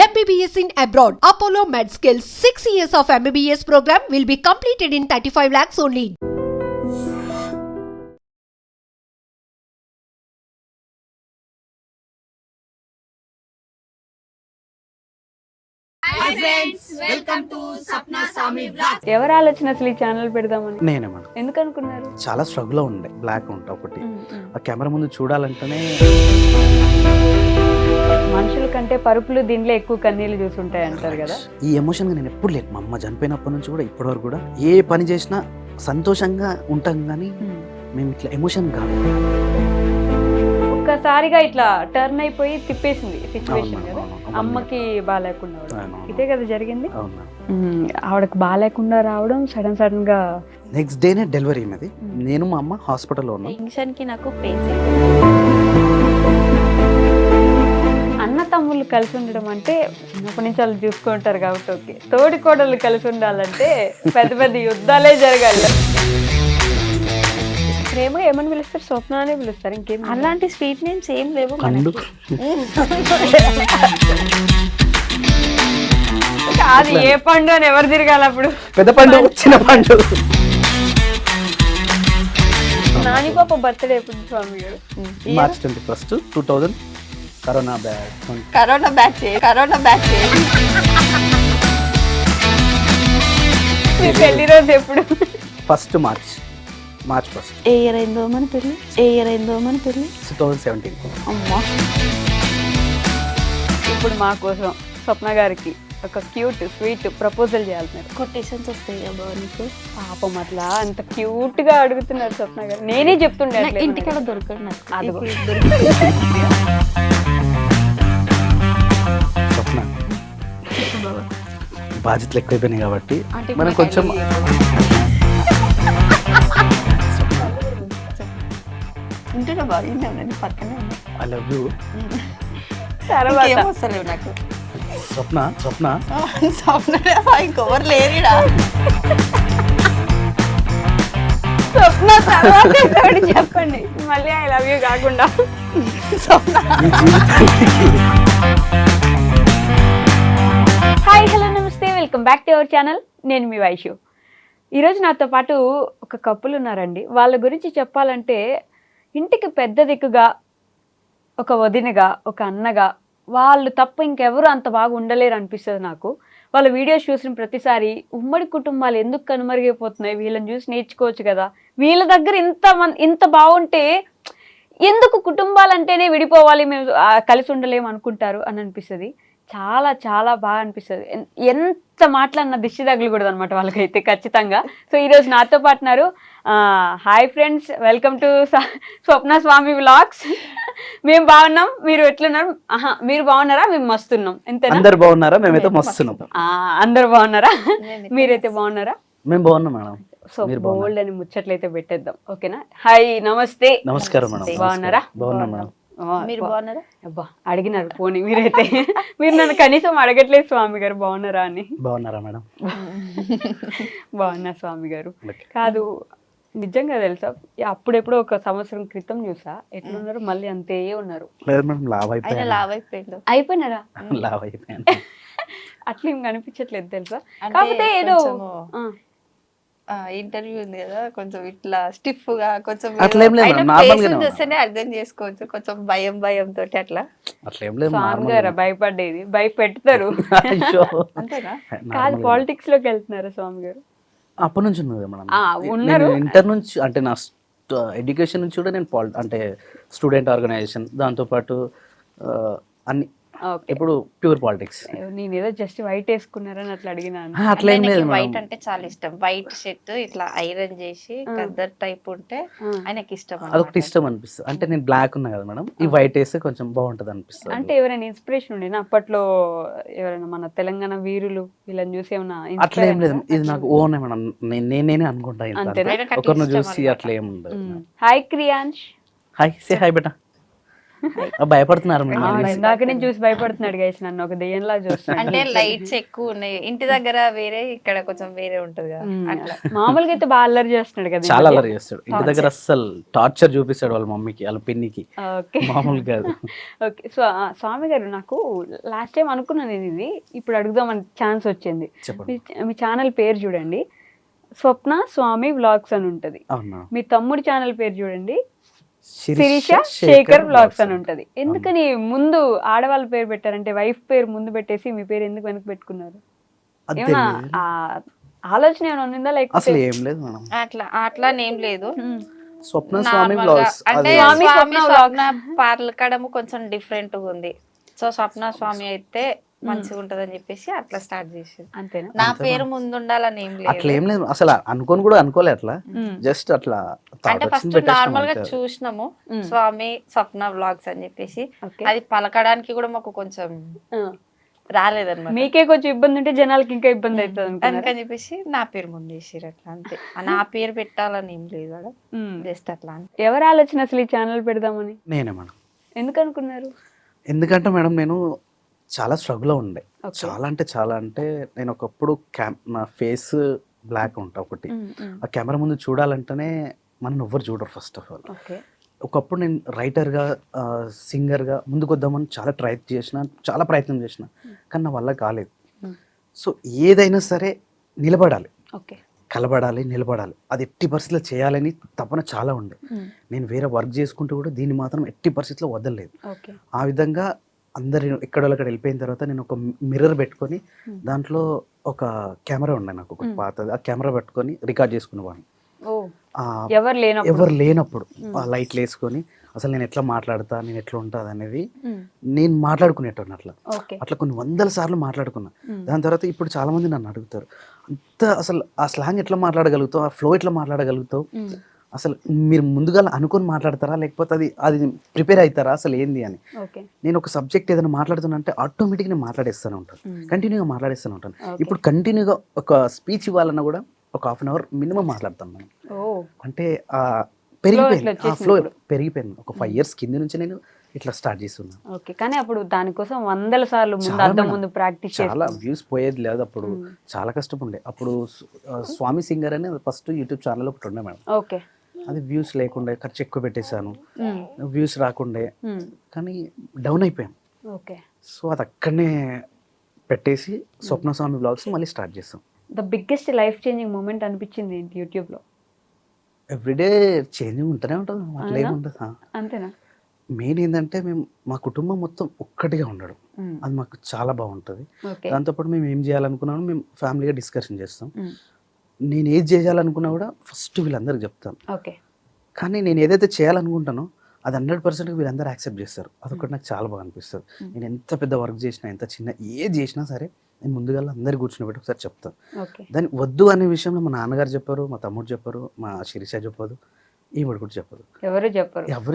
MBBS in abroad. Apollo MedSkill 6 years of MBBS program will be completed in 35 lakhs only. Hi friends, welcome to Sapna సామి vlogs. ఎవరు ఆలోచన అసలు ఈ channel పెడదామని? నేనే మేడం. ఎందుకు అనుకున్నారు? చాలా స్ట్రగుల్ ఉండే, బ్లాక్ ఉంటా ఒకటి ఆ కెమెరా ముందు చూడాలంటేనే. మనుషుల కంటే పరుపులు దీనిలో ఎక్కువ కన్నీళ్ళు చూసుంటాయి అంటారు కదా. ఈ ఎమోషన్ నేను ఎప్పుడు లేదు. మా అమ్మ చనిపోయినప్పటి నుంచి కూడా ఇప్పటి వరకు కూడా ఏ పని చేసినా సంతోషంగా ఉంటాం, కానీ మేము ఇట్లా ఎమోషన్ కాదు. ఒక్కసారిగా ఇట్లా టర్న్ అయిపోయి తిప్పేసింది సిచ్యువేషన్ కదా. అమ్మకి బాగాలేకుండా ఇదే కదా జరిగింది. ఆవిడకి బాగాలేకుండా రావడం, సడన్ గా నెక్స్ట్ డేనే డెలివరీ అయింది. నేను మా అమ్మ హాస్పిటల్లో ఉన్నాం. టెన్షన్ కి నాకు పెయిన్స్. అన్న తమ్ముళ్ళు కలిసి ఉండడం అంటే చిన్నప్పటి నుంచి వాళ్ళు చూసుకుంటారు కాబట్టి ఓకే. తోడి కోడళ్ళు కలిసి ఉండాలంటే పెద్ద పెద్ద యుద్ధాలే జరగాలి. ప్రేమ ఏమని పిలుస్తారు? స్వప్న అనే పిలుస్తారు, ఇంకేం అలాంటి స్వీట్ నేమ్స్ ఏం లేవు. అది ఏ పండు అని ఎవరు తిరగాలి అప్పుడు? పెద్ద పండు, చిన్న పండు. నాని పాప బర్త్డే ఎప్పుడు స్వామి గారు? మార్చ్ 21, 2000. Corona batch. మీ పెళ్లి రోజు ఎప్పుడు? మార్చ్ 1. ఏ ఇయర్ అయిందో మన పెళ్ళి? 2017. అమ్మా, ఇప్పుడు మా కోసం స్వప్న గారికి ఒక క్యూట్ స్వీట్ ప్రపోజల్ చేయాలి. కొటేషన్స్ వస్తాయి అబ్బా నీకు? పాపం అట్లా అంత క్యూట్ గా అడుగుతున్నారు స్వప్న గారు. నేనే చెప్తుండే ఇంటికాడ దొరకదు నాకు. స్వప్న, బాధ్యతలు ఎక్కువైపోయినాయి కాబట్టి మనం కొంచెం ఉంటున్నా బాగా పక్కనే ఉన్నా. I love you. తర్వాత వస్తలేవు నాకు. స్వప్న ఇంకొవరు లేరుడా. స్వప్న తర్వాత చెప్పండి మళ్ళీ ఐ లవ్ యూ కాకుండా. హాయ్, హలో, నమస్తే, welcome back to our channel. నేను మీ వైషు. ఈరోజు నాతో పాటు ఒక కపుల్ ఉన్నారండి. వాళ్ళ గురించి చెప్పాలంటే ఇంటికి పెద్ద దిక్కుగా, ఒక వదినగా, ఒక అన్నగా, వాళ్ళు తప్ప ఇంకెవరు అంత బాగా ఉండలేరు అనిపిస్తుంది నాకు. వాళ్ళ వీడియోస్ చూసిన ప్రతిసారి ఉమ్మడి కుటుంబాలు ఎందుకు కనుమరుగైపోతున్నాయి, వీళ్ళని చూసి నేర్చుకోవచ్చు కదా, వీళ్ళ దగ్గర ఇంత బాగుంటే ఎందుకు కుటుంబాలంటేనే విడిపోవాలి, మేము కలిసి ఉండలేము అనుకుంటారు అని అనిపిస్తుంది. చాలా చాలా బాగా అనిపిస్తుంది. ఎంత మాట్లాడినా దిష్టి తగలకూడదు అనమాట వాళ్ళకైతే ఖచ్చితంగా. సో ఈరోజు నాతో పాటున్నారు. Hi friends, welcome to Swapna Swami vlogs. మేము బాగున్నాం, మీరు ఎట్లున్నారు? మీరు బాగున్నారా? మేము మస్తున్నాం. ఎంతేనా? అందరు బాగున్నారా? మేమైతే మస్తున్నాం. అందరు బాగున్నారా? మీరైతే బాగున్నారా? మేము బాగున్నాం మేడం. సో బోల్డ్ అని ముచ్చట్లయితే పెట్టేద్దాం, ఓకేనా? హాయ్, నమస్తే. నమస్కారం మేడం. బాగున్నారా? బాగున్నాం మేడం. మీరు బాగున్నారా? అబ్బా, అడిగినారు పోనీ మీరైతే. మీరు నన్ను కనీసం అడగట్లేదు స్వామి గారు బాగున్నారా అని. బాగున్నారా మేడం? బాగున్నా స్వామి గారు. కాదు, నిజంగా తెలుసా, అప్పుడెప్పుడో ఒక సంవత్సరం క్రితం చూసా ఎట్లున్నారు, మళ్ళీ అంతే ఉన్నారు. లేదు మేడం, లావ్ అయిపోయినారా? లావ్ అయిపోయాను. అట్లా ఏం కనిపించట్లేదు తెలుసా. కాకపోతే ఏదో ఇంటర్వ్యూ ఉంది కదా, కొంచెం ఇట్లా స్టిఫ్ గా, కొంచెం చూస్తేనే అర్థం చేసుకోవచ్చు. కొంచెం భయంతో అట్లా. స్వామి గారు భయపడేది భయపెడతారు అంతేనా? కాదు, పాలిటిక్స్ లోకి వెళ్తున్నారా స్వామి గారు? అప్పటి నుంచి ఉన్నది మేడం. ఉన్నారు. ఇంటర్ నుంచి అంటే నా ఎడ్యుకేషన్ నుంచి కూడా నేను అంటే స్టూడెంట్ ఆర్గనైజేషన్, దాంతోపాటు అన్ని ఇప్పుడు ప్యూర్ పాలిటిక్స్. నేను ఏదో జస్ట్ వైట్ వేసుకున్నారని అట్లా అడిగినాను. అట్లా ఏం లేదు. వైట్ అంటే చాలా ఇష్టం. వైట్ షర్ట్ ఇట్లా ఐరన్ చేసి కద్దర్ టైప్ ఉంటే ఆయనకి ఇష్టం. అదొకటి ఇష్టం అనిపిస్తుంది. అంటే నేను బ్లాక్ ఉన్నా కదా మేడం, ఈ వైట్ వేస్తే కొంచెం బాగుంటది అనిపిస్తుంది. అంటే ఎవరైనా ఇన్స్పిరేషన్ ఉండేనా అప్పట్లో? ఎవరైనా మన తెలంగాణ వీరులు వీళ్ళని చూసి ఏమన్నా? అట్లా ఏం లేదు, ఇది నాకు ఓన్ మేడం. నేనే అనుకుంటా, ఒకరిని చూసి అట్లా ఏం ఉండదు. Hi Kriyansh. Hi, say hi బేటా. భయపడుతున్నారు ఆ, ఇందాక నేను చూసి భయపడుతున్నాడు గైస్, నన్ను ఒక దెయ్యంలా చూస్తున్నాడు. అంటే లైట్స్ ఎక్కువ ఉన్నాయి ఇంటి దగ్గర, వేరే ఇక్కడ కొంచెం వేరే ఉంటది కదా అట్లా. మామూలుగా అయితే బాగా అల్లరి చేస్తున్నాడు కదా. చాలా అల్లరి చేస్తాడు ఇంటి దగ్గర, అస్సలు టార్చర్ చూపిస్తాడు వాళ్ళ మమ్మీకి వాళ్ళ పిన్నికి, ఓకే మామూలు కాదు. ఓకే, సో స్వామి గారు, నాకు లాస్ట్ టైం అనుకున్నాను నేను ఇది, ఇప్పుడు అడుగుదామని ఛాన్స్ వచ్చింది. చెప్పండి. మీ ఛానల్ పేరు చూడండి, స్వప్న స్వామి వ్లాగ్స్ అని ఉంటది. అవునా. మీ తమ్ముడి ఛానల్ పేరు చూడండి, శిరీష శిరీష శేఖర్ వ్లాగ్స్ అని ఉంటది. ఎందుకని ముందు ఆడవాళ్ళ పేరు పెట్టారంటే, వైఫ్ పేరు ముందు పెట్టేసి మీ పేరు ఎందుకు వెనక్కి పెట్టుకున్నారు? అది ఏమన్నా తెలియదు. ఆ ఆలోచన ఏమైనా ఉందా లేకపోతే? అసలు ఏం లేదు మేడం. అట్లా ఏం లేదు. స్వప్న స్వామి నార్మల్గా బ్లాగ్స్ అంటే అది స్వామి స్వామి స్వప్న స్వప్న పలకడము కొంచెం డిఫరెంట్ గా ఉంది. సో స్వప్న స్వామి అయితే మంచిగా ఉంటదని చెప్పేసి అట్లా స్టార్ట్ చేసేది. అంతేనా? నా పేరు ముందు ఉండాలని ఏం అట్లా లేదు. ఏం లేదు, అసలు అనుకోని కూడా అనుకోలే అట్లా, జస్ట్ అట్లా అంటే ఫస్ట్ నార్మల్ గా చూసినాము స్వామి స్వప్న వ్లాగ్స్ అని చెప్పేసి, ఓకే. అది పలకడానికి కూడా మాకు కొంచెం రాలేదన్నమాట. మీకే కొంచెం ఇబ్బంది ఉంటే జనాలకి ఇంకా ఇబ్బంది అవుతుంది అనుకున్నారా? అందుకని చెప్పేసి నా పేరు ముందు వేసారు అట్లా, అంతే. నా పేరు పెట్టాలని ఏం లేదు అక్కడ, జస్ట్ అట్లా అంతే. ఎవరు ఆలోచన అసలు ఈ ఛానల్ పెడదామని నేనే మేడం. ఎందుకు అనుకున్నారు? ఎందుకంటే మేడం నేను చాలా స్ట్రగుల్లో ఉండే, చాలా అంటే నేను ఒకప్పుడు నా ఫేస్ బ్లాక్ ఉంటా ఒకటి, ఆ కెమెరా ముందు చూడాలంటేనే మనం ఎవ్వరు చూడరు ఫస్ట్ ఆఫ్ ఆల్. ఓకే. ఒకప్పుడు నేను రైటర్గా సింగర్గా ముందుకు వద్దామని చాలా చాలా ప్రయత్నం చేసిన, కానీ నా వల్ల కాలేదు. సో ఏదైనా సరే నిలబడాలి, ఓకే, కలబడాలి, నిలబడాలి, అది ఎట్టి పరిస్థితిలో చేయాలని తపన చాలా ఉండే. నేను వేరే వర్క్ చేసుకుంటూ కూడా దీన్ని మాత్రం ఎట్టి పరిస్థితిలో వదలలేదు. ఓకే. ఆ విధంగా అందరు ఎక్కడ వెళ్ళిపోయిన తర్వాత నేను ఒక మిర్రర్ పెట్టుకొని దాంట్లో ఒక కెమెరా ఉండే నాకు ఒక పాతది, ఆ కెమెరా పెట్టుకొని రికార్డ్ చేసుకునేవాడిని. ఎవరు లేనప్పుడు ఆ లైట్లు వేసుకొని అసలు నేను ఎట్లా మాట్లాడతా, నేను ఎట్లా ఉంటుంది అనేది నేను మాట్లాడుకునేటోని అట్లా కొన్ని 100 సార్లు మాట్లాడుకున్నా. దాని తర్వాత ఇప్పుడు చాలా మంది నన్ను అడుగుతారు, అంత అసలు ఆ స్లాంగ్ ఎట్లా మాట్లాడగలుగుతావు, ఆ ఫ్లో ఎట్లా మాట్లాడగలుగుతావు, అసలు మీరు ముందుగా అనుకొని మాట్లాడతారా లేకపోతే అది ప్రిపేర్ అవుతారా అసలు ఏంది అని. నేను ఒక సబ్జెక్ట్ ఏదైనా మాట్లాడుతున్నా అంటే ఆటోమేటిక్గా నేను మాట్లాడేస్తూనే ఉంటాను, కంటిన్యూగా మాట్లాడేస్తూనే ఉంటాను. ఇప్పుడు కంటిన్యూగా ఒక స్పీచ్ ఇవ్వాలన్నా కూడా ఒక 1/2 hour మినిమం మాట్లాడతాను నేను. అంటే పెరిగిపోయింది, ఆ ఫ్లో పెరిగిపోయింది. ఒక 5 years కింద నుంచి నేను ఇట్లా స్టార్ట్ చేస్తున్నాను. ఓకే, కానీ అప్పుడు దానికోసం 100 సార్లు ముందు ప్రాక్టీస్ చాలా వ్యూస్ పోయేది లేదు అప్పుడు, చాలా కష్టపడే. అప్పుడు స్వామి సింగర్ అని ఫస్ట్ యూట్యూబ్ ఛానల్ ఒకటి ఉండే మేడం. ఓకే. అది వ్యూస్ లేకుండే, ఖర్చు ఎక్కువ పెట్టేశాను, వ్యూస్ రాకుండే, కానీ డౌన్ అయిపోయాను. ఓకే. సో అది అక్కడనే పెట్టేసి స్వప్న స్వామి బ్లాగ్స్ మళ్ళీ స్టార్ట్ చేస్తాం. The biggest life changing moment అనిపించింది ఏంటి యూట్యూబ్లో? ఎవ్రీడే చేంజింగ్ ఉంటూనే ఉంటుంది, అట్లా ఏముంటుంది. అంతేనా? మెయిన్ ఏంటంటే మా కుటుంబం మొత్తం ఒక్కటిగా ఉండడం, అది మాకు చాలా బాగుంటుంది. దాంతోపాటు మేము ఏం చేయాలనుకున్నామో మేము ఫ్యామిలీగా డిస్కషన్ చేస్తాం. నేను ఏది చేయాలనుకున్నా కూడా ఫస్ట్ వీళ్ళందరికి చెప్తాను. కానీ నేను ఏదైతే చేయాలనుకుంటానో అది 100% వీళ్ళందరూ యాక్సెప్ట్ చేస్తారు. అదొకటి నాకు చాలా బాగా అనిపిస్తుంది. నేను ఎంత పెద్ద వర్క్ చేసినా, ఎంత చిన్న ఏది చేసినా సరే నేను ముందుగా అందరు కూర్చుని ఒకసారి చెప్తాను. దాన్ని వద్దు అనే విషయంలో మా నాన్నగారు చెప్పారు, మా తమ్ముడు చెప్పారు, మా శిరీష చెప్పదు, ఈవిడ కూడా చెప్పదు, ఎవరు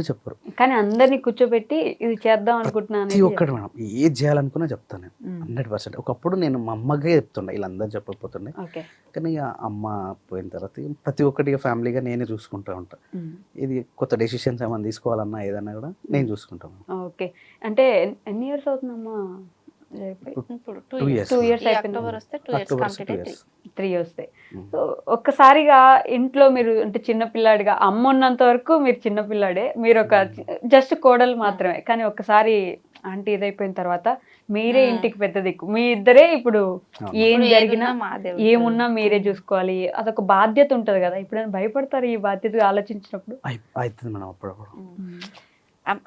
చెప్పరు. కానీ అందరినీ కూర్చోబెట్టి ఇది చేద్దాం అనుకుంటున్నాను. ప్రతి ఒక్కటి మేడం ఏది చేయాలనుకున్నా చెప్తాను 100%. ఒకప్పుడు నేను మా అమ్మకే చెప్తుండే, వీళ్ళందరూ చెప్పకపోతుండే. కానీ ఇక అమ్మ పోయిన తర్వాత ప్రతి ఒక్కటి ఫ్యామిలీగా నేనే చూసుకుంటూ ఉంటాను. ఇది కొత్త డెసిషన్స్ ఏమైనా తీసుకోవాలన్నా ఏదన్నా కూడా నేను చూసుకుంటాను. ఓకే. అంటే ఎన్ని ఇయర్స్ అవుతుందమ్మా? 2 years. 2 years అయిపోయింది. అక్టోబర్ వస్తే 2 years కంప్లీట్ అయితే 3 వస్తాయి. సో ఒక్కసారిగా ఇంట్లో మీరు అంటే చిన్నపిల్లాడిగా, అమ్మ ఉన్నంత వరకు మీరు చిన్నపిల్లాడే, మీరు ఒక జస్ట్ కోడలు మాత్రమే. కానీ ఒక్కసారి ఆంటీ ఇదైపోయిన తర్వాత మీరే ఇంటికి పెద్ద దిక్కు, మీ ఇద్దరే ఇప్పుడు ఏం జరిగినా ఏమున్నా మీరే చూసుకోవాలి, అదొక బాధ్యత ఉంటది కదా. ఇప్పుడు భయపడతారు ఈ బాధ్యత ఆలోచించినప్పుడు? అవుతుంది మేడం, అప్పుడప్పుడు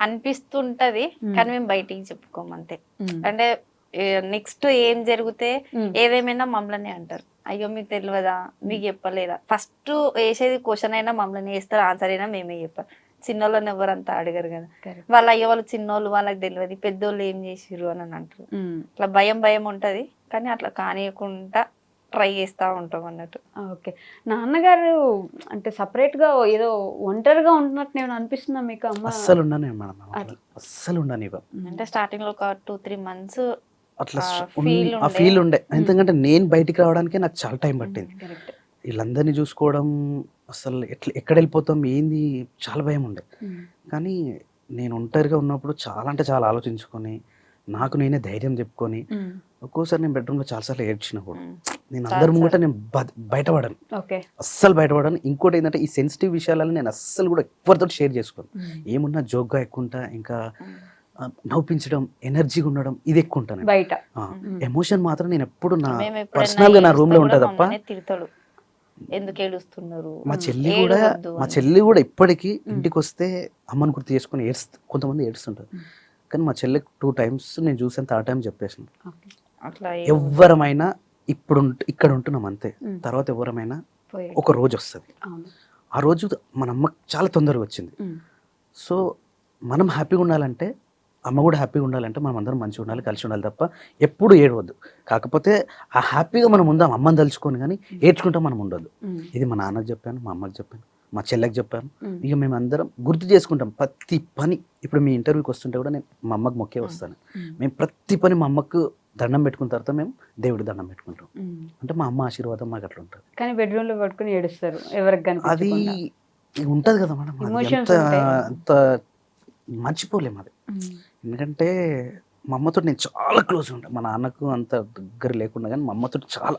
అనిపిస్తుంటది, కానీ మేము బయటికి చెప్పుకోమంతే. అంటే నెక్స్ట్ ఏం జరిగితే ఏదేమైనా మమ్మల్ని అంటారు, అయ్యో మీకు తెలియదా, మీకు చెప్పలేదా. ఫస్ట్ వేసేది క్వశ్చన్ అయినా మమ్మల్ని వేస్తారు, ఆన్సర్ అయినా మేమే చెప్పాలి. చిన్నోళ్ళని ఎవరంతా అడగరు కదా, వాళ్ళు అయ్యో వాళ్ళు చిన్నోళ్ళు, వాళ్ళకి తెలియదు, పెద్దోళ్ళు ఏం చేసిర్రు అని అంటారు. అట్లా భయం ఉంటది, కానీ అట్లా కానియకుండా ట్రై చేస్తూ ఉంటాం అన్నట్టు. ఓకే. నాన్నగారు అంటే సపరేట్ గా ఏదో ఒంటరిగా ఉంటున్నట్టు నేను అనిపిస్తున్నా మీకు? అమ్మ అస్సలు ఉండని అంటే స్టార్టింగ్ లో ఒక 2-3 months అట్లా ఆ ఫీల్ ఉండే. ఎందుకంటే నేను బయటికి రావడానికి నాకు చాలా టైం పట్టింది. వీళ్ళందరినీ చూసుకోవడం, అసలు ఎక్కడ వెళ్ళిపోతాం ఏంది చాలా భయం ఉండే. కానీ నేను ఒంటరిగా ఉన్నప్పుడు చాలా అంటే చాలా ఆలోచించుకొని నాకు నేనే ధైర్యం చెప్పుకొని ఒక్కోసారి నేను బెడ్రూమ్లో చాలాసార్లు ఏడ్చిన కూడా. నేను అందరి ముంగట నేను బయటపడను, ఓకే. అస్సలు బయటపడను. ఇంకోటి ఏంటంటే ఈ సెన్సిటివ్ విషయాలను నేను అస్సలు కూడా ఎవరితో షేర్ చేసుకోను. ఏమున్నా జోక్గా ఎక్కువ ఉంటా, ఇంకా నవ్వించడం, ఎనర్జీగా ఉండడం ఇది ఎక్కువ ఉంటాను. బయట ఎమోషన్ మాత్రం నేను ఎప్పుడు నా మేము ఎప్పుడైనా పర్సనల్ గా నా రూమ్ లో ఏడుస్తే ఉంటా కూడా తప్ప. మమ్మల్ని తిడతాడు, ఎందుకు ఏడుస్తున్నారు. మా అని. చెల్లి కూడా ఇప్పటికీ ఇంటికి వస్తే అమ్మని గుర్తు చేసుకుని కొంతమంది ఏడుస్తుంటారు. కానీ మా చెల్లికి 2 times నేను చూసాను, 3rd time చెప్పేసాను. అట్లా ఎవరమైనా ఇప్పుడు ఇక్కడ ఉంటున్నాం అంతే, తర్వాత ఎవరమైనా పోయాడు. ఒక రోజు వస్తుంది. అవును. ఆ రోజు మన అమ్మకి చాలా తొందరగా వచ్చింది. సో మనం హ్యాపీగా ఉండాలంటే, అమ్మ కూడా హ్యాపీగా ఉండాలంటే మనం అందరం మంచిగా ఉండాలి, కలిసి ఉండాలి తప్ప ఎప్పుడు ఏడవద్దు. కాకపోతే ఆ హ్యాపీగా మనం ఉందాం అమ్మని తలుచుకొని, కానీ ఏడ్చుకుంటాం మనం ఉండొద్దు. ఇది మా నాన్నకి చెప్పాను, మా అమ్మకి చెప్పాను, మా చెల్లెకి చెప్పాను. ఇక మేము అందరం గుర్తు చేసుకుంటాం ప్రతి పని. ఇప్పుడు మీ ఇంటర్వ్యూకి వస్తుంటే కూడా నేను మా అమ్మకి మొక్కే వస్తాను. మేము ప్రతి పని మా అమ్మకు దండం పెట్టుకున్న తర్వాత మేము దేవుడి దండం పెట్టుకుంటాం. అంటే మా అమ్మ ఆశీర్వాదం మాకు అట్లా ఉంటుంది. కానీ బెడ్రూమ్ లో పట్టుకుని ఏడుస్తారు ఎవరికి అది ఉంటది కదా మేడం, Emotions అంత మర్చిపోలేము అది. ఎందుకంటే మా అమ్మతో నేను చాలా క్లోజ్ ఉంటాను. మా నాన్నకు అంత దగ్గర లేకుండా కానీ మా అమ్మతో చాలా,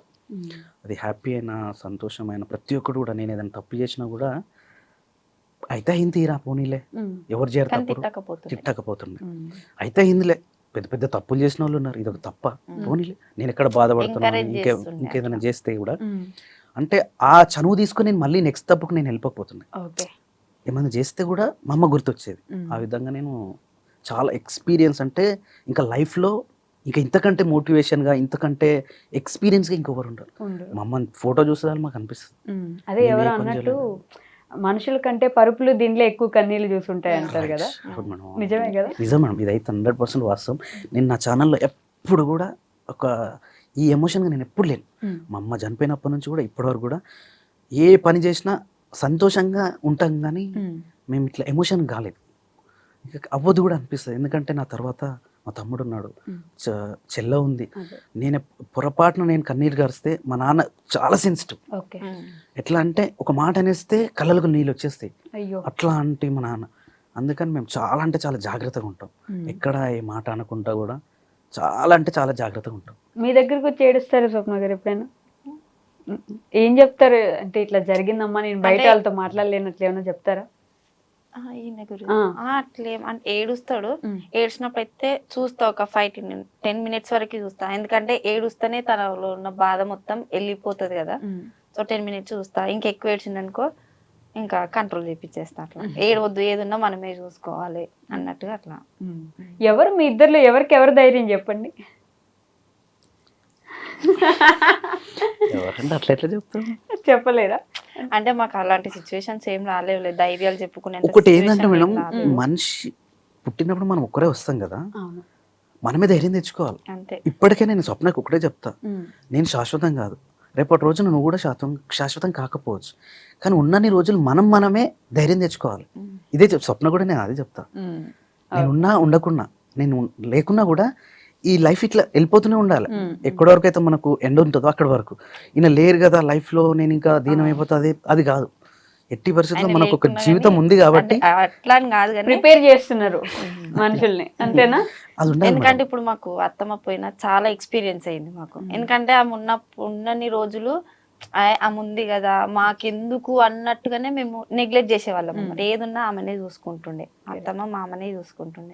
అది హ్యాపీ అయినా సంతోషమైన ప్రతి ఒక్కరు కూడా, నేను ఏదైనా తప్పు చేసినా కూడా అయితే అయింది తీరా పోనీలే, ఎవరు చేరతారు తిట్టకపోతుండే, అయితే అయిందిలే. పెద్ద పెద్ద తప్పులు చేసిన వాళ్ళు ఉన్నారు, ఇదొక తప్ప పోనీలే, నేను ఎక్కడ బాధపడుతున్నాను ఇంకేదైనా చేస్తే కూడా. అంటే ఆ చనువు తీసుకొని నేను మళ్ళీ నెక్స్ట్ తప్పుకు నేను వెళ్ళిపోతున్నాను. ఏమైనా చేస్తే కూడా మా అమ్మ గుర్తొచ్చేది. ఆ విధంగా నేను చాలా ఎక్స్పీరియన్స్, అంటే ఇంకా లైఫ్లో ఇంకా ఇంతకంటే మోటివేషన్గా, ఇంతకంటే ఎక్స్పీరియన్స్గా ఇంకొకరు ఉంటారు. మా అమ్మ ఫోటో చూస్తే మాకు అనిపిస్తుంది. అదే ఎవరు అన్నట్టు మనుషుల కంటే పరుపులు దీనిలో ఎక్కువ కన్నీళ్ళు చూసుంటాయి అంటారు కదా, నిజమే కదా? నిజం మేడం, ఇదైతే 100% వాస్తవం. నేను నా ఛానల్లో ఎప్పుడు కూడా ఈ ఎమోషన్గా నేను ఎప్పుడు లేను. మా అమ్మ చనిపోయినప్పటి నుంచి కూడా ఇప్పటివరకు కూడా ఏ పని చేసినా సంతోషంగా ఉంటాం, కానీ మేము ఇట్లా ఎమోషన్ కాలేదు. ఇక అవ్వదు కూడా అనిపిస్తుంది. ఎందుకంటే నా తర్వాత మా తమ్ముడు ఉన్నాడు, చెల్ల ఉంది. నేను పొరపాటున నేను కన్నీరు గారిస్తే మా నాన్న చాలా సెన్సిటివ్. ఎట్లా అంటే ఒక మాట అనేస్తే కళ్ళలకు నీళ్ళు వచ్చేస్తాయి, అట్లా అంటే మా నాన్న. అందుకని మేము చాలా అంటే చాలా జాగ్రత్తగా ఉంటాం. ఎక్కడ ఏ మాట అనకుండా కూడా చాలా అంటే చాలా జాగ్రత్తగా ఉంటాం. మీ దగ్గరకు వచ్చి ఏడుస్తారు స్వప్న గారు ఎప్పుడైనా? ఏం చెప్తారు అంటే ఇట్లా జరిగిందమ్మా, నేను బయట వాళ్ళతో మాట్లాడలేనట్లు ఏమైనా చెప్తారా? ఈయన గురించి అట్లేం అంటే ఏడుస్తాడు. ఏడ్చినప్పుడు అయితే చూస్తా, ఒక 5-10 minutes వరకు చూస్తా. ఎందుకంటే ఏడుస్తేనే తనలో ఉన్న బాధ మొత్తం వెళ్ళిపోతుంది కదా. సో 10 minutes చూస్తా. ఇంకెక్కువ ఏడ్చిందనుకో ఇంకా కంట్రోల్ చేపించేస్తా. అట్లా ఏడవద్దు, ఏదున్నా మనమే చూసుకోవాలి అన్నట్టుగా అట్లా. ఎవరు మీ ఇద్దరిలో ఎవరికి ఎవరు ధైర్యం చెప్పండి? ఎవరంటే అట్లా ఎట్లా చెప్తాం, చెప్పలేరా? అంటే మాకు అలాంటి సిచ్యువేషన్స్ ఏం రాలేవు, ధైర్యాలు చెప్పుకునే. ఒకటి ఏంటంటే మేడం, మనిషి పుట్టినప్పుడు మనం ఒక్కరే వస్తాం కదా, మనమే ధైర్యం తెచ్చుకోవాలి. అంతే. ఇప్పటికే నేను స్వప్నకు ఒకటే చెప్తా, నేను శాశ్వతం కాదు, రేపటి రోజున నువ్వు కూడా శాశ్వతం కాకపోవచ్చు, కానీ ఉన్నన్ని రోజులు మనమే ధైర్యం తెచ్చుకోవాలి. ఇదే స్వప్న కూడా నేను అదే చెప్తా. నేనున్నా ఉండకున్నా, నేను లేకున్నా కూడా ఈ లైఫ్ ఇట్లా వెళ్ళిపోతూనే ఉండాలి. ఎక్కడి వరకు అయితే మనకు ఎండ్ ఉంటుందో అక్కడి వరకు. ఈయన లేరు కదా లైఫ్లో, నేను ఇంకా దీనం అయిపోతుంది, అది కాదు. ఎట్టి పరిస్థితుల్లో మనకు ఒక జీవితం ఉంది కాబట్టి అట్లా అని కాదు కానీ ప్రిపేర్ చేస్తున్నారు మనుషుల్ని, అంతేనా? ఎందుకంటే ఇప్పుడు మాకు అత్తమ్మ పోయినా చాలా ఎక్స్పీరియన్స్ అయింది మాకు. ఎందుకంటే ఆమె ఉన్నన్ని రోజులు ఆమె ఉంది కదా మాకెందుకు అన్నట్టుగానే మేము నెగ్లెక్ట్ చేసేవాళ్ళం. ఏదున్నా ఆమెనే చూసుకుంటుండే, అత్తమ్మ మామనే చూసుకుంటుండే,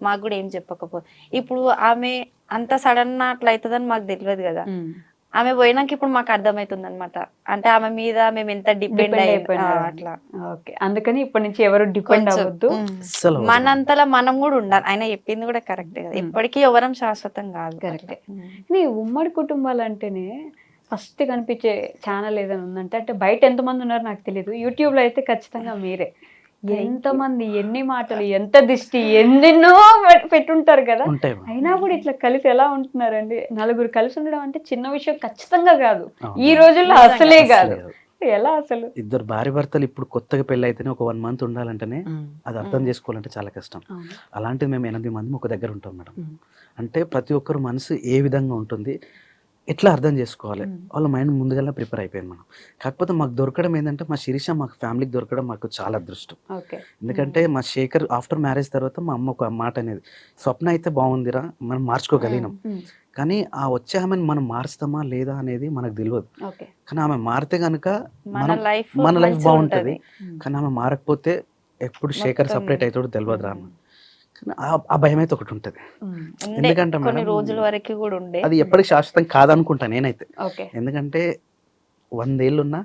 మాకు కూడా ఏం చెప్పకపోతే. ఇప్పుడు ఆమె అంత సడన్ అట్లా అవుతుందని మాకు తెలియదు కదా. ఆమె పోయినాక ఇప్పుడు మాకు అర్థమవుతుంది అనమాట, అంటే ఆమె మీద మేము ఎంత డిపెండ్ అయిపోయినా అట్లా. అందుకని ఇప్పటి నుంచి ఎవరు డిపెండ్ అవ్వద్దు, మనంతలా మనం కూడా ఉండాలి. ఆయన చెప్పింది కూడా కరెక్ట్ కదా, ఎప్పటికీ ఎవరం శాశ్వతం కాదు. కరెక్టే. ఉమ్మడి కుటుంబాలు అంటేనే ఫస్ట్ కనిపించే ఛానల్ ఏదైనా ఉందంటే, అంటే బయట ఎంతమంది ఉన్నారో నాకు తెలియదు, యూట్యూబ్లో అయితే ఖచ్చితంగా మీరే. ఎంతమంది, ఎన్ని మాటలు, ఎంత దిష్టి, ఎన్నెన్నో పెట్టుంటారు కదా, అయినా కూడా ఇట్లా కలిసి ఎలా ఉంటున్నారండి? 4 కలిసి ఉండడం అంటే చిన్న విషయం ఖచ్చితంగా కాదు, ఈ రోజుల్లో అసలే కాదు. ఎలా అసలు? 2 భార్య భర్తలు ఇప్పుడు కొత్తగా పెళ్ళి అయితేనే ఒక 1 month ఉండాలంటేనే అది అర్థం చేసుకోవాలంటే చాలా కష్టం. అలాంటిది మేము 8 మంది ఒక దగ్గర ఉంటాం మేడం. అంటే ప్రతి ఒక్కరు మనసు ఏ విధంగా ఉంటుంది, ఎట్లా అర్థం చేసుకోవాలి, వాళ్ళ మైండ్ ముందుగా ప్రిపేర్ అయిపోయింది మనం. కాకపోతే మాకు దొరకడం ఏంటంటే మా శిరీష మాకు ఫ్యామిలీకి దొరకడం మాకు చాలా అదృష్టం. ఓకే. ఎందుకంటే మా శేఖర్ ఆఫ్టర్ మ్యారేజ్ తర్వాత మా అమ్మ ఒక మాట అనేది, స్వప్న అయితే బాగుందిరా మనం మార్చుకోగలిగినాం, కానీ ఆ వచ్చే ఆమెను మనం మారుస్తామా లేదా అనేది మనకు తెలియదు. ఓకే. కానీ ఆమె మారితే కనుక మన లైఫ్ మన లైఫ్ బాగుంటుంది. కానీ ఆమె మారకపోతే ఎప్పుడు శేఖర్ సపరేట్ అవుతాడో తెలియదు రా. కానీ ఆ భయం అయితే ఒకటి ఉంటుంది. ఎందుకంటే కొన్ని మేడం రోజుల వరకు కూడా ఉండే అది ఎప్పటికి శాశ్వతం కాదనుకుంటా నేనైతే. ఓకే. ఎందుకంటే 100 ఏళ్ళున్నా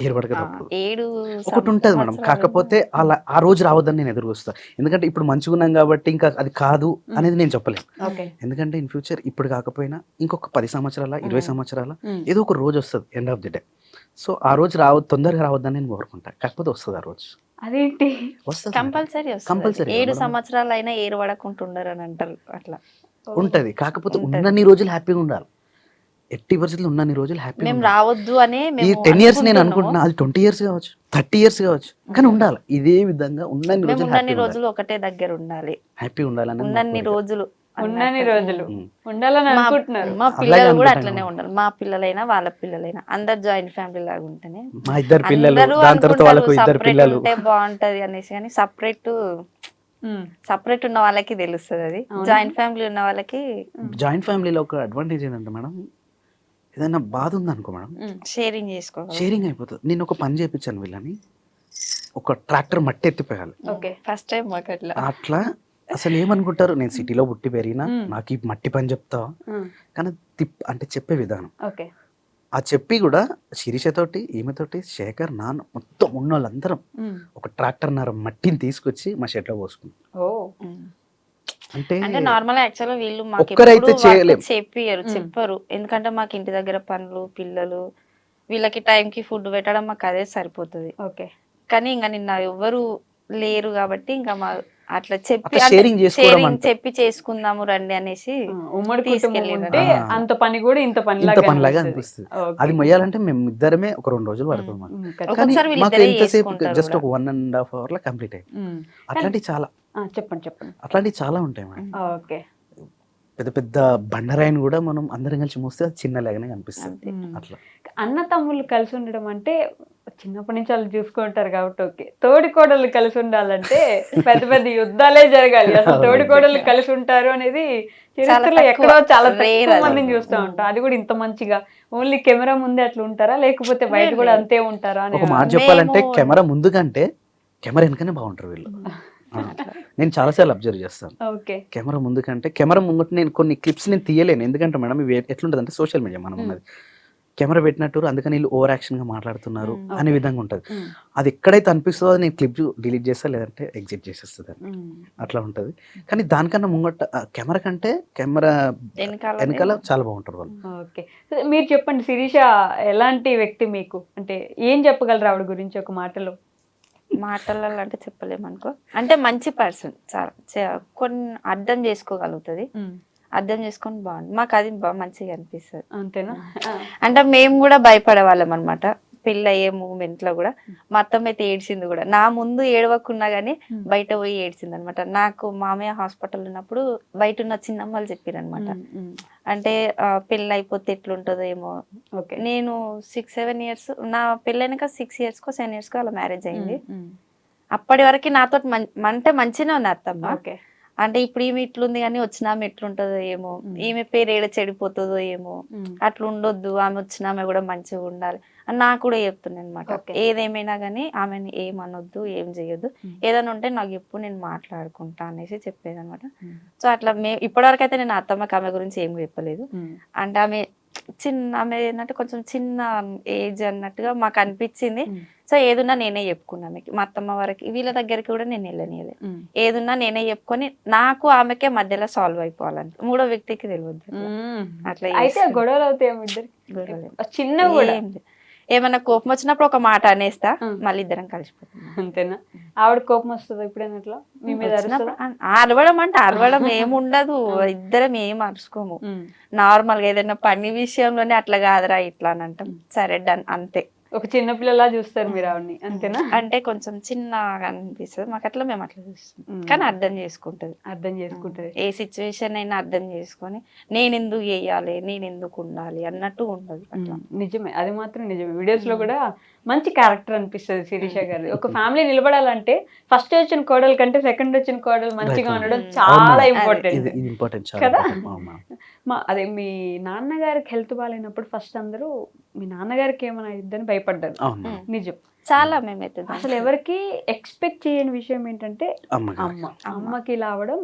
ఏర్పడక తప్పదు. 7 ఒకటి ఉంటుంది మేడం, కాకపోతే అలా ఆ రోజు రావద్దని నేను ఎదురు వస్తా. ఎందుకంటే ఇప్పుడు మంచిగా ఉన్నాం కాబట్టి ఇంకా అది కాదు అనేది నేను చెప్పలేను. ఓకే. ఎందుకంటే ఇన్ ఫ్యూచర్ ఇప్పుడు కాకపోయినా ఇంకొక 10 సంవత్సరాల 20 సంవత్సరాల ఏదో ఒక రోజు వస్తుంది end of the day. So ఆ రోజు తొందరగా రావద్దని నేను కోరుకుంటా. కాకపోతే వస్తుంది ఆ రోజు. అదేంటి? వస్తుంది కంపల్సరీ కంపల్సరీ 7 సంవత్సరాలు అయినా ఏరు పడకుంటుండరు అని అంటారు. అట్లా ఉంటది. కాకపోతే ఉన్నన్ని రోజులు హ్యాపీగా ఉండాలి. ఎట్టి పరిస్థితుల్లో ఉన్నన్ని రోజులు హ్యాపీ. మేము రావద్దు అనే ఈ 10 ఇయర్స్ నేను అనుకుంటున్నా, అది 20 ఇయర్స్ కావచ్చు, 30 ఇయర్స్ కావచ్చు, కానీ ఉండాలి ఇదే విధంగా ఉన్నన్ని రోజులు ఒకటే దగ్గర ఉండాలి, హ్యాపీ ఉండాలని. ఉన్నన్ని రోజులు ఉండాలని అనుకుంటున్నారు. మా పిల్లలు కూడా అట్లనే ఉండాలి. మా పిల్లలైనా వాళ్ళ పిల్లలైనా అందరు జాయింట్ ఫ్యామిలీ లాగా ఉంటేనే. మా ఇద్దరు పిల్లలు, దాని తర్వాత వాళ్ళకు ఇద్దరు పిల్లలు ఉంటే బాగుంటది అనేసి, కానీ సపరేట్ ఉన్న వాళ్ళకి తెలుస్తుంది అది. జాయింట్ ఫ్యామిలీ ఉన్న వాళ్ళకి, జాయింట్ ఫ్యామిలీలో ఒక అడ్వాంటేజ్ ఏంటంటే మేడం, ఏదైనా బాధ ఉందనుకో మేడం, షేరింగ్ చేసుకోవాలి, షేరింగ్ అయిపోతుంది. నేను ఒక పని చేయించాను వీళ్ళని, ఒక ట్రాక్టర్ మట్టి ఎత్తిపోయాలి. ఫస్ట్ టైం మాకు అట్లా అసలు ఏమనుకుంటారు, నేను సిటీలో పుట్టి పెరిగినా నాకు ఈ మట్టి పని చెప్తా, కానీ అంటే చెప్పే విధానం ఆ చెప్పి కూడా శిరీషతోటి ఈమెతోటి శేఖర్ నాన్న మొత్తం ఉన్న వాళ్ళందరం ఒక ట్రాక్టర్ నర మట్టిని తీసుకొచ్చి మా షెడ్ లో పోసుకున్నాం. అంటే నార్మల్ యాక్చువల్ గా వీళ్ళు మాకు ఒక్కరైతే చేయలేం, చెప్పరు. ఎందుకంటే మాకు ఇంటి దగ్గర పనులు, పిల్లలు, వీళ్ళకి టైంకి ఫుడ్ పెట్టడం మాకు అదే సరిపోతుంది. కానీ ఇంకా నిన్న ఎవ్వరు లేరు కాబట్టి ఇంకా మా అట్లా చెప్పి చేసుకుందాము రండి అనేసి అంత పని కూడా ఇంత పనిలాగా అనిపిస్తుంది. అది మొయ్యాలంటే మేము ఇద్దరమే ఒక 2 రోజులు పడుతుంది. మాకు ఎంతసేపు జస్ట్ ఒక 1.5 hour లో కంప్లీట్ అయ్యింది. అట్లాంటివి చాలా అట్లాంటివి చాలా ఉంటాయి మేడం. పెద్ద పెద్ద బండరాయిని కూడా మనం అందరం కలిసి మోస్తే అది చిన్నలాగానే కనిపిస్తుంది. అట్లా అన్న తమ్ముళ్ళు కలిసి ఉండడం అంటే చిన్నప్పటి నుంచి వాళ్ళు చూసుకుంటారు కాబట్టి ఓకే. తోడి కోడళ్ళు కలిసి ఉండాలంటే పెద్ద పెద్ద యుద్ధాలే జరగాలి. అసలు తోడి కోడళ్ళు కలిసి ఉంటారు అనేది చరిత్రలో ఎక్కడో చాలా తక్కువ మందిని చూస్తూ ఉంటాం. అది కూడా ఇంత మంచిగా ఓన్లీ కెమెరా ముందే అట్లా ఉంటారా, లేకపోతే బయట కూడా అంతే ఉంటారా? ఒక మాట చెప్పాలంటే కెమెరా ముందు కంటే కెమెరా వెనుకనే బాగుంటారు వీళ్ళు. నేను చాలాసార్లు అబ్జర్వ్ చేస్తాను. కెమెరా ముందు కంటే కెమెరా ముంగట నేను కొన్ని క్లిప్స్ నేను తీయలేను. ఎందుకంటే మేడం ఇవి ఎట్లుంటది అంటే సోషల్ మీడియా మనం ఉన్నది, కెమెరా పెట్టినట్టు అందుకని వీళ్ళు ఓవర్ యాక్షన్ గా మాట్లాడుతున్నారు అనే విధంగా ఉంటది. అది ఎక్కడైతే అనిపిస్తుందో నేను క్లిప్ డిలీట్ చేస్తా, లేదంటే ఎగ్జిట్ చేసేస్తుంది. అట్లా ఉంటది. కానీ దానికన్నా ముంగట కెమెరా కంటే కెమెరా వెనకాల చాలా బాగుంటారు వాళ్ళు. ఓకే, మీరు చెప్పండి శిరీష ఎలాంటి వ్యక్తి మీకు, అంటే ఏం చెప్పగలరు ఆవిడ గురించి ఒక మాటలలో అంటే చెప్పలేమనుకో. అంటే మంచి పర్సన్, చాలా కొన్ని అర్థం చేసుకోగలుగుతుంది, అర్థం చేసుకొని బాగుంది. మాకు అది మంచిగా అనిపిస్తుంది. అంతేనా? అంటే మేము కూడా భయపడే వాళ్ళం అనమాట. పెళ్ళి అయ్యే మూమెంట్ లో కూడా మా అత్తమ్మ అయితే ఏడ్చింది కూడా. నా ముందు ఏడవకున్నా గానీ బయట పోయి ఏడ్చింది అనమాట. నాకు మామయ్య హాస్పిటల్ ఉన్నప్పుడు బయట ఉన్న చిన్నమ్మలు చెప్పారు అనమాట, అంటే పెళ్ళి అయిపోతే ఎట్లుంటుందో ఏమో. నేను 6-7 years, నా పెళ్ళైనాక 6 years కో 7 years కో అలా మ్యారేజ్ అయింది. అప్పటి వరకు నాతో అంటే మంచిగా ఉంది అత్తమ్మ. అంటే ఇప్పుడు ఈమె ఇట్లుంది కానీ వచ్చిన ఆమె ఎట్లుంటుందో ఏమో, ఈమె పేరు ఏడ చెడిపోతుందో ఏమో, అట్లా ఉండొద్దు, ఆమె వచ్చిన ఆమె కూడా మంచిగా ఉండాలి అని నాకు కూడా చెప్తున్నాను అనమాట. ఏదేమైనా కానీ ఆమెను ఏమనొద్దు, ఏం చేయొద్దు, ఏదైనా ఉంటే నాకు ఎప్పుడు నేను మాట్లాడుకుంటా అనేసి చెప్పేది అనమాట. సో అట్లా ఇప్పటివరకు అయితే నేను అత్తమ్మకి ఆమె గురించి ఏం చెప్పలేదు. అంటే ఆమె ఏంటంటే కొంచెం చిన్న ఏజ్ అన్నట్టుగా మాకు అనిపించింది. సో ఏదున్నా నేనే చెప్పుకున్నా మీకు, మా అత్తమ్మ వరకు వీళ్ళ దగ్గరికి కూడా నేను వెళ్ళనియలే. ఏదున్నా నేనే చెప్పుకొని నాకు ఆమెకే మధ్యలో సాల్వ్ అయిపోవాలని, మూడో వ్యక్తికి తెలియదు. అట్లా అయితే గొడవలు అవుతాయి, చిన్న కూడా ఏమన్నా కోపం వచ్చినప్పుడు ఒక మాట అనేస్తా, మళ్ళీ ఇద్దరం కలిసిపోతాం. అంతేనా? ఆవిడ కోపం వస్తుంది ఎప్పుడైనా మీ మీద? అరవడం అంటే అరవడం ఏముండదు, ఇద్దరం ఏం అరుచుకోము. నార్మల్ గా ఏదైనా పని విషయంలోనే అట్లా కాదురా ఇట్లా అని అంటాం, సరే డన్ అంతే. ఒక చిన్న పిల్లలా చూస్తారు మీరు ఆవిడని, అంతేనా? అంటే కొంచెం చిన్నగా అనిపిస్తుంది మాకు, అట్లా మేము అట్లా చూస్తాం. కానీ అర్థం చేసుకుంటది, అర్థం చేసుకుంటది. ఏ సిచ్యువేషన్ అయినా అర్థం చేసుకొని నేను ఎందుకు చేయాలి, నేను ఎందుకు ఉండాలి అన్నట్టు ఉండదు అట్లా. నిజమే, అది మాత్రం నిజమే. వీడియోస్ లో కూడా మంచి క్యారెక్టర్ అనిపిస్తుంది శిరీష గారి. ఒక ఫ్యామిలీ నిలబడాలంటే ఫస్ట్ వచ్చిన కోడలు కంటే సెకండ్ వచ్చిన కోడలు మంచిగా ఉండడం చాలా ఇంపార్టెంట్ కదా. అదే మీ నాన్నగారికి హెల్త్ బాగాలేనప్పుడు ఫస్ట్ అందరూ మీ నాన్నగారికి ఏమైనా ఇద్దని భయపడ్డారు. నిజం, చాలా మేమైతే అసలు ఎవరికి ఎక్స్పెక్ట్ చేయని విషయం ఏంటంటే అమ్మకి ఇలా అవడం.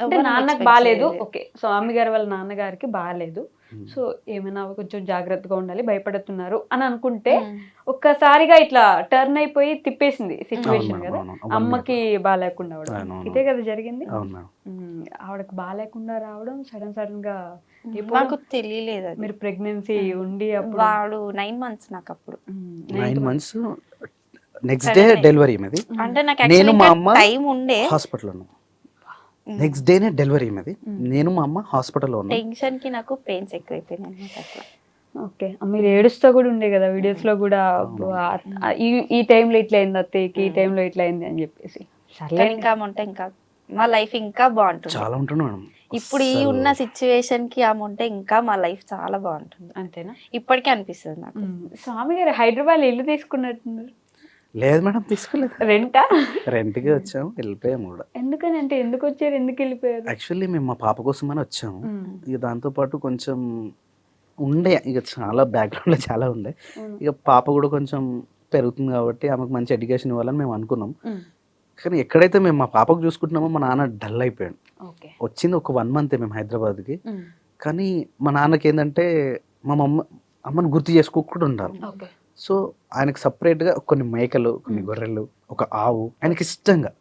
అంటే నాన్నకి బాగాలేదు, ఓకే, సో అమ్మగారి వాళ్ళ నాన్నగారికి బాగాలేదు, సో ఏమైనా కొంచెం జాగ్రత్తగా ఉండాలి, భయపడుతున్నారు అని అనుకుంటే ఒక్కసారిగా ఇట్లా టర్న్ అయిపోయి తిప్పేసింది సిచ్యువేషన్ కదా. అమ్మకి బాగాలేకుండా అవడం, ఇదే కదా జరిగింది. ఆవిడకి బాగాలేకుండా రావడం, సడన్ గా నాకు తెలియలేదు. మీరు ప్రెగ్నెన్సీ ఉండి అప్పుడు వాడు 9 months నాకు అప్పుడు 9 months నెక్స్ట్ డే డెలివరీ మాది. అంటే నాకు నేను మా అమ్మ టైం ఉండే హాస్పిటల్ ఉన్నాం. నెక్స్ట్ డేనే డెలివరీ మాది. నేను మా అమ్మ హాస్పిటల్లో ఉన్నాం. టెన్షన్ కి నాకు పెయిన్స్ ఎక్కువైపోయినాయి అట్లా. ఓకే, మీరు ఏడుస్తూ కూడా ఉండే కదా వీడియోస్ లో కూడా, ఈ టైంలో ఇట్లా అయింది అత్తయ్యకి, ఈ టైంలో ఇట్లా అయింది అని చెప్పేసి. ఇంకా ఉంటే ఇంకా మా లైఫ్ ఇంకా బాగుంటుంది. చాలా ఉంటుంది మేడం. ఇప్పుడు ఈ ఉన్న సిచ్యువేషన్ కి ఆమె ఉంటే ఇంకా మా లైఫ్ చాలా బాగుంటుంది. అంతేనా? ఇప్పటికే అనిపిస్తుంది నాకు. స్వామి గారు హైదరాబాద్ ఇల్లు తీసుకున్నట్టున్నారు. లేదు మేడం, తీసుకోలేదు. రెంట్కి వచ్చాము, వెళ్ళిపోయాము కూడా. ఎందుకని అంటే ఎందుకు వచ్చారు, ఎందుకు వెళ్ళిపోయారు? యాక్చువల్లీ మేము మా పాప కోసమని వచ్చాము. ఇక దాంతోపాటు కొంచెం ఉండే, ఇక చాలా బ్యాక్గ్రౌండ్లో చాలా ఉండే. ఇక పాప కూడా కొంచెం పెరుగుతుంది కాబట్టి ఆమెకు మంచి ఎడ్యుకేషన్ ఇవ్వాలని మేము అనుకున్నాం. కానీ ఎక్కడైతే మేము మా పాపకు చూసుకుంటున్నామో మా నాన్న డల్ అయిపోయాడు. వచ్చింది ఒక 1 month మేము హైదరాబాద్కి. కానీ మా నాన్నకి ఏంటంటే మా అమ్మని గుర్తు చేసుకోకుండా ఉండాలి. సో ఆయనకు సపరేట్గా కొన్ని మేకలు, కొన్ని గొర్రెలు, ఒక ఆవు ఆయనకి ఇష్టంగా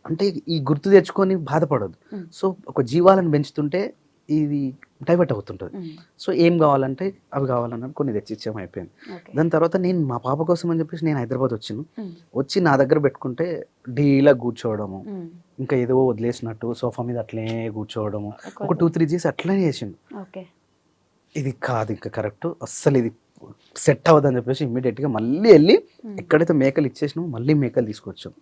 అంటే ఈ గుర్తు తెచ్చుకొని బాధపడదు. సో ఒక జీవాలను పెంచుతుంటే ఇది డైవర్ట్ అవుతుంటుంది. సో ఏం కావాలంటే అవి కావాలన్నది కొన్ని తెచ్చిచ్చాం, అయిపోయింది. దాని తర్వాత నేను మా పాప కోసం అని చెప్పేసి నేను హైదరాబాద్ వచ్చి నా దగ్గర పెట్టుకుంటే డీలా కూర్చోవడము, ఇంకా ఏదో వదిలేసినట్టు సోఫా మీద అట్లే కూర్చోవడము, ఒక 2-3 days అట్లనే చేసిండు. ఇది కాదు ఇంకా కరెక్ట్, అస్సలు ఇది సెట్ అవ్వదని చెప్పేసి ఇమ్మీడియట్గా మళ్ళీ వెళ్ళి ఎక్కడైతే మేకలు ఇచ్చేసినామో మళ్ళీ మేకలు తీసుకొచ్చాం,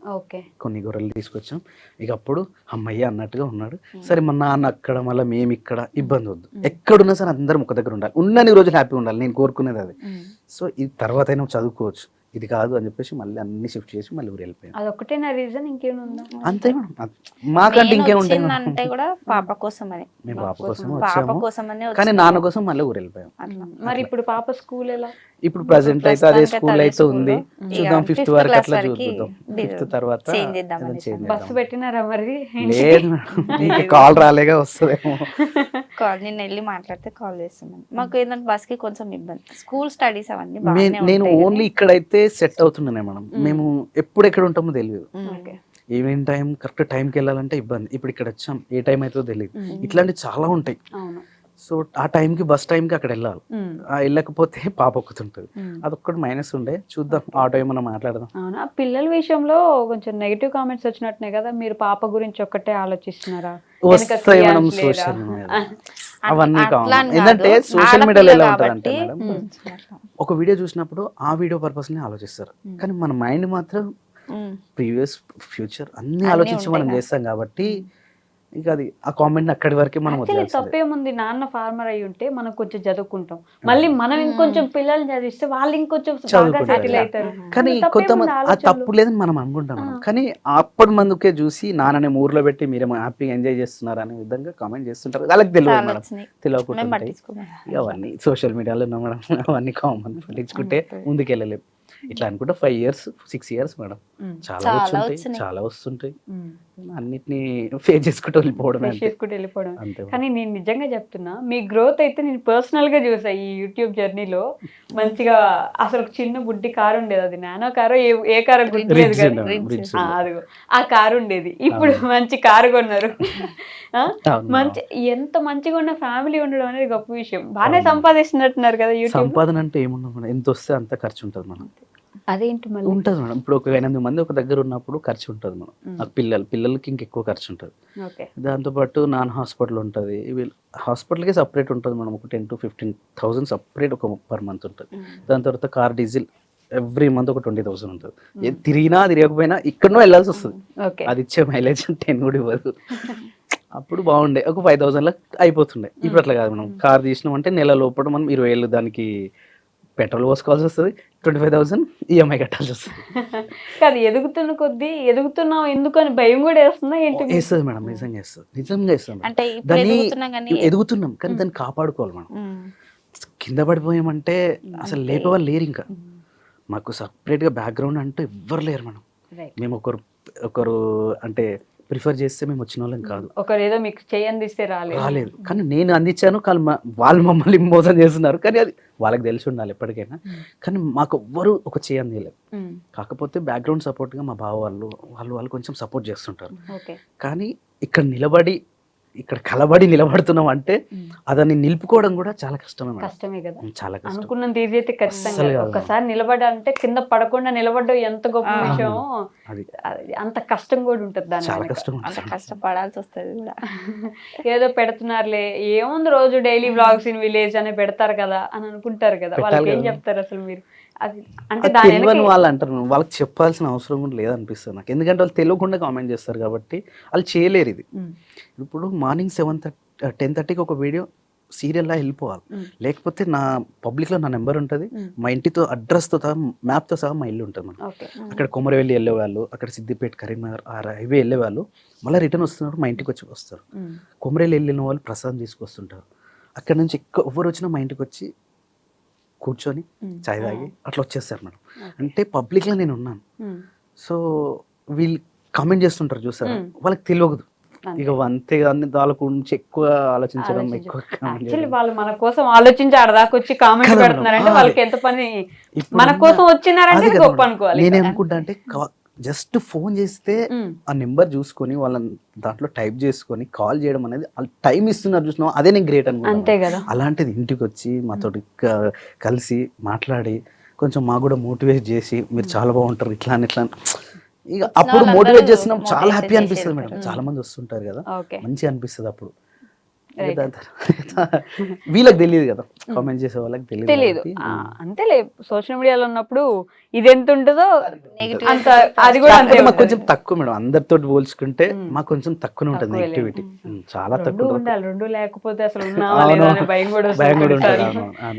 కొన్ని గొర్రెలు తీసుకొచ్చాం. ఇక అప్పుడు అమ్మయ్య అన్నట్టుగా ఉన్నాడు. సరే మా నాన్న అక్కడ, మళ్ళీ మేము ఇక్కడ, ఇబ్బంది వద్దు, ఎక్కడున్నా సరే అందరం ఒక దగ్గర ఉండాలి, ఉన్నన్ని రోజులు హ్యాపీగా ఉండాలి, నేను కోరుకునేది అది. సో ఇది తర్వాత అయినా చదువుకోవచ్చు, ఇది కాదు అని చెప్పేసి మళ్ళీ అన్ని షిఫ్ట్ చేసి మళ్ళీ ఊరు వెళ్ళిపోయాం. అదొకటే నా రీజన్, ఇంకేముందా? అంతే మేడం, మాకంటే ఇంకేముంటుంది అంటే కూడా పాప కోసమని, మేము పాప కోసం పాప వచ్చాము, కోసమని, కానీ నాన్న కోసం మళ్ళీ ఊరు వెళ్ళిపోయాం. మరి ఇప్పుడు పాప స్కూల్ ఎలా? ఇప్పుడు ప్రెసెంట్ అయితే అదే స్కూల్ అయితే ఉంది, చూద్దాం 5th వరకు అట్లా చూద్దాం. 5th తర్వాత బస్సు పెట్టినారా మరి? లేదు మేడం, కాల్ రాలేగా, వస్తుందేమో. నిన్న వెళ్ళి మాట్లాడితే కాల్ చేస్తున్నాను. మాకు ఏంటంటే బస్ కి కొంచెం ఇబ్బంది, స్కూల్ స్టడీస్ అవన్నీ. నేను ఓన్లీ ఇక్కడైతే సెట్ అవుతున్నానే మేడం, మేము ఎప్పుడు ఎక్కడ ఉంటామో తెలియదు. ఈవినింగ్ టైం కరెక్ట్ టైంకి వెళ్ళాలంటే ఇబ్బంది. ఇప్పుడు ఇక్కడ వచ్చాం, ఏ టైం అవుతుందో తెలియదు. ఇట్లాంటివి చాలా ఉంటాయి. సో ఆ టైంకి బస్ టైంకి అక్కడ వెళ్ళాలి, వెళ్ళకపోతే పాప ఒక్కుతుంటుంది, అదొక్కటి మైనస్ ఉండే. చూద్దాం ఆటో ఏమన్నా మాట్లాడదాం. అవునా, పిల్లల విషయంలో కొంచెం నెగిటివ్ కామెంట్స్ వచ్చినట్టునే కదా, మీరు పాప గురించి ఒక్కటే ఆలోచిస్తున్నారా? వస్తాయి మేడం సోషల్ మీడియా, అవన్నీ కావాలి. ఏంటంటే సోషల్ మీడియాలో ఎలా ఉంటుంది అంటే మేడం, ఒక వీడియో చూసినప్పుడు ఆ వీడియో పర్పస్ ని ఆలోచిస్తారు, కానీ మన మైండ్ మాత్రం ప్రీవియస్ ఫ్యూచర్ అన్ని ఆలోచించి మనం చేస్తాం కాబట్టి ఇక అది ఆ కామెంట్ అక్కడి వరకే మనం వదిలేయాలి. తప్పేముంది, నాన్న ఫార్మర్ అయి ఉంటే మనం కొంచెం చదువుకుంటాం, మళ్ళీ మనం ఇంకొంచెం పిల్లల్ని చదివిస్తే వాళ్ళు ఇంకొంచెం సెటిల్ అవుతారు. కానీ కొంతమంది ఆ తప్పు లేదని మనం అనుకుంటాం, కానీ అప్పటి మందుకే చూసి నాన్నని ఊర్లో పెట్టి మీరేమో హ్యాపీగా ఎంజాయ్ చేస్తున్నారు అనే విధంగా కామెంట్ చేస్తుంటారు. వాళ్ళకి తెలియదు మేడం, తెలియకుండా అవన్నీ సోషల్ మీడియాలో మేడం, అవన్నీ కామన్, పట్టించుకుంటే ముందుకెళ్ళలేము. ఇట్లా అనుకుంటే 5 years 6 years మేడం, చాలా వస్తుంటాయి, అన్నిటిని ఫేస్ చేసుకుంటూ వెళ్ళిపోవడం. కానీ నేను నిజంగా చెప్తున్నా, మీ గ్రోత్ అయితే నేను పర్సనల్ గా చూసా ఈ యూట్యూబ్ జర్నీలో. మంచిగా అసలు ఒక చిన్న బుడ్డి కారు ఉండేది, అది నానో కారో ఏ కారో గుర్తులేదు కానీ అదిగో ఆ కారు ఉండేది, ఇప్పుడు మంచి కారు కొన్నారు. మంచి ఎంత మంచిగా ఉన్న ఫ్యామిలీ ఉండడం అనేది గొప్ప విషయం. బాగానే సంపాదిస్తున్నట్టున్నారు కదా యూట్యూబ్. సంపాదన అంటే ఏముండదు, ఎంత వస్తే అంత ఖర్చు ఉంటుంది మనం. అదేంటి మళ్ళీ? ఉంటుంది మేడం. ఇప్పుడు ఒక 8 మంది ఒక దగ్గర ఉన్నప్పుడు ఖర్చు ఉంటుంది మేడం. నాకు పిల్లలకి ఇంకెక్కువ ఖర్చు ఉంటుంది. ఓకే. దాంతోపాటు నాన్ హాస్పిటల్ ఉంటుంది. హాస్పిటల్కి సపరేట్ ఉంటుంది మేడం. ఒక 10,000 to 15,000 సపరేట్ ఒక పర్ మంత్ ఉంటుంది. దాని తర్వాత కార్ డీజిల్ ఎవ్రీ మంత్ ఒక 20,000 ఉంటుంది. ఏది తిరిగినా తిరగకపోయినా ఇక్కడనో వెళ్ళాల్సి వస్తుంది. ఓకే. అది ఇచ్చే మైలేజ్ 10 కూడా ఇవ్వదు. అప్పుడు బాగుండే, ఒక 5,000 అయిపోతుండే. ఇప్పుడు అట్లా కాదు మనం కార్ తీసినామంటే నెల లోపల మనం 20,000 దానికి పెట్రోల్ పోసుకోవాల్సి వస్తుంది, 25,000 ఈఎంఐ కట్టాల్సి వస్తుంది. కాదు, ఎదుగుతున్న కొద్దీ ఎదుగుతున్నావు ఎందుకు అని భయం కూడా వేస్తుందా ఏంటి? వేస్తుంది మేడం, నిజంగా వేస్తుంది, నిజంగా వేస్తుంది. అంటే ఇప్పుడు దాన్ని ఎదుగుతున్నాం కానీ ఎదుగుతున్నాం కానీ దాన్ని కాపాడుకోవాలి మనం. కింద పడిపోయామంటే అసలు లేపేవాళ్ళు లేరు. ఇంకా మాకు సపరేట్గా బ్యాక్గ్రౌండ్ అంటూ ఎవ్వరు లేరు మేడం. మేము ఒకరు అంటే ప్రిఫర్ చేస్తే మేము వచ్చిన వాళ్ళం కాదు. ఒకరు ఏదో మీకు చేయందిస్తే రాలేదు. కానీ నేను అందించాను, వాళ్ళు మమ్మల్ని మోసం చేస్తున్నారు. కానీ అది వాళ్ళకి తెలిసి ఉండాలి ఎప్పటికైనా. కానీ మాకు ఎవ్వరు ఒక చేయంది లేదు. కాకపోతే బ్యాక్గ్రౌండ్ సపోర్ట్గా మా బావ వాళ్ళు కొంచెం సపోర్ట్ చేస్తుంటారు. కానీ ఇక్కడ కలబడి నిలబడుతున్నాం అంటే అదని నిలుపుకోవడం కూడా చాలా కష్టమే కదా. చాలా కష్టం. అనుకున్నంత ఈజీ అయితే ఖచ్చితంగా ఒక్కసారి నిలబడాలంటే కింద పడకుండా నిలబడ్డం ఎంత గొప్ప విషయం. అంత కష్టం కూడా ఉంటుంది దాని, చాలా కష్టం, అంత కష్టపడాల్సి వస్తుంది కూడా. ఏదో పెడుతున్నారులే, ఏముంది రోజు డైలీ వ్లాగ్స్ ఇన్ విలేజ్ అని పెడతారు కదా అని అనుకుంటారు కదా. వాళ్ళకి ఏం చెప్తారు అసలు మీరు? అది అంటే తెలియని వాళ్ళు అంటారు, వాళ్ళకి చెప్పాల్సిన అవసరం కూడా లేదనిపిస్తుంది నాకు. ఎందుకంటే వాళ్ళు తెలియకుండా కామెంట్ చేస్తారు కాబట్టి వాళ్ళు చేయలేరు ఇది. ఇప్పుడు మార్నింగ్ 10:30కి ఒక వీడియో సీరియల్లా వెళ్ళిపోవాలి. లేకపోతే నా పబ్లిక్లో నా నెంబర్ ఉంటుంది, మా ఇంటితో అడ్రస్తో సహా మ్యాప్తో సహా మా ఇల్లు ఉంటుంది. మనం అక్కడ కొమరవెల్లి వెళ్ళేవాళ్ళు, అక్కడ సిద్దిపేట కరీంనగర్ ఆ హైవే వెళ్ళేవాళ్ళు మళ్ళీ రిటర్న్ వస్తున్నప్పుడు మా ఇంటికి వచ్చి వస్తారు. కొమరవెల్లి వెళ్ళిన వాళ్ళు ప్రసాదం తీసుకొస్తుంటారు. అక్కడ నుంచి ఎవరు వచ్చినా మా ఇంటికి వచ్చి కూర్చొని చాయ్ తాగి అట్లా వచ్చేస్తారు మేడం. అంటే పబ్లిక్లో నేను ఉన్నాను. సో వీళ్ళు కామెంట్ చేస్తుంటారు చూసారా, వాళ్ళకి తెలియదు. ఇక అంతే వాళ్ళ గురించి ఎక్కువ ఆలోచించడం, ఎక్కువ వాళ్ళు మన కోసం ఆలోచించి ఆడదాకా వచ్చి కామెంట్ పెడుతున్నారంటే వాళ్ళకి ఎంత పని. మన కోసం వచ్చినారంటే గొప్ప అనుకోవాలి. నేనేమనుకుంటా అంటే జస్ట్ ఫోన్ చేస్తే ఆ నెంబర్ చూసుకొని వాళ్ళ దాంట్లో టైప్ చేసుకొని కాల్ చేయడం అనేది టైం ఇస్తున్నారు చూసినా, అదే నేను గ్రేట్ అనుకుంటా. అలాంటిది ఇంటికి వచ్చి మాతో కలిసి మాట్లాడి కొంచెం మాకు కూడా మోటివేట్ చేసి మీరు చాలా బాగుంటారు ఇట్లా ఇట్లా, ఇక అప్పుడు మోటివేట్ చేస్తున్నాం. చాలా హ్యాపీ అనిపిస్తుంది మేడం. చాలా మంది వస్తుంటారు కదా, మంచిగా అనిపిస్తుంది అప్పుడు. వీళ్ళకి తెలియదు కదా, కామెంట్ చేసే వాళ్ళకి తెలియదు. అంతేలే, సోషల్ మీడియాలో ఉన్నప్పుడు ఇది ఎంత ఉంటుందో అంత అది కూడా అంతే. మాకు కొంచెం తక్కువ మేడం, అందరితో పోల్చుకుంటే మాకు కొంచెం తక్కువ ఉంటుంది నెగిటివిటీ, చాలా తక్కువ. రెండు లేకపోతే అసలు ఉన్నావా లేదా అనే భయం కూడా ఉంటుంది.